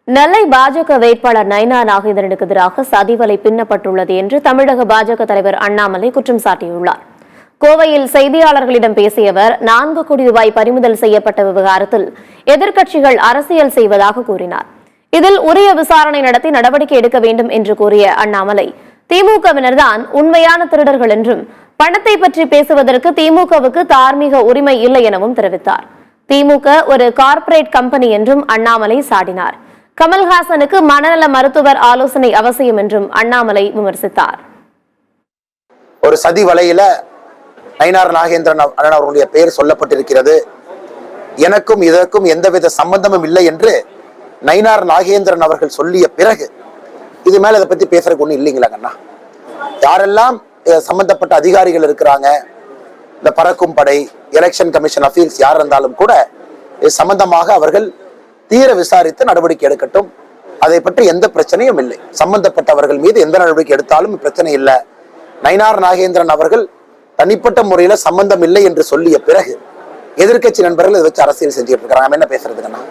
நெல்லை பாஜக வேட்பாளர் நயினா நாகேந்திரனுக்கு எதிராக சதிவலை பின்னப்பட்டுள்ளது என்று தமிழக பாஜக தலைவர் அண்ணாமலை குற்றம் சாட்டியுள்ளார். கோவையில் செய்தியாளர்களிடம் பேசிய அவர் 4 கோடி ரூபாய் பறிமுதல் செய்யப்பட்ட விவகாரத்தில் எதிர்க்கட்சிகள் அரசியல் செய்வதாக கூறினார். இதில் உரிய விசாரணை நடத்தி நடவடிக்கை எடுக்க வேண்டும் என்று கூறிய அண்ணாமலை, திமுகவினர்தான் உண்மையான திருடர்கள் என்றும் பணத்தை பற்றி பேசுவதற்கு திமுகவுக்கு தார்மீக உரிமை இல்லை எனவும் தெரிவித்தார். திமுக ஒரு கார்ப்பரேட் கம்பெனி என்றும் அண்ணாமலை சாடினார். கமல்ஹாசனுக்கு மனநல மருத்துவர் ஆலோசனை அவசியம் என்றும் அண்ணாமலை விமர்சித்தார். ஒரு சதி வலையில நயினார் நாகேந்திரன் அண்ணன் அவர்களுடைய பெயர் சொல்லப்பட்டிருக்கிறது. எனக்கும் இதற்கும் எந்தவித சம்பந்தமும் இல்லை என்று நயினார் நாகேந்திரன் அவர்கள் சொல்லிய பிறகு இது மேல இதை பத்தி பேசுறதுக்கு ஒண்ணு இல்லைங்களாங்கண்ணா. யாரெல்லாம் சம்பந்தப்பட்ட அதிகாரிகள் இருக்கிறாங்க, இந்த பறக்கும் படை, எலெக்ஷன் கமிஷன் அஃபீல்ஸ் யார் இருந்தாலும் கூட இது சம்பந்தமாக அவர்கள் தீர விசாரித்து நடவடிக்கை எடுக்கட்டும். அதை பற்றி எந்த பிரச்சனையும் இல்லை. சம்பந்தப்பட்டவர்கள் மீது எந்த நடவடிக்கை எடுத்தாலும் பிரச்சனை இல்லை. நயினார் நாகேந்திரன் அவர்கள் தனிப்பட்ட முறையில சம்பந்தம் இல்லை என்று சொல்லிய பிறகு எதிர்கட்சி நண்பர்கள் இதை வச்சு அரசியல் செஞ்சுட்டு இருக்காங்க. என்ன பேசுறதுங்கண்ணா?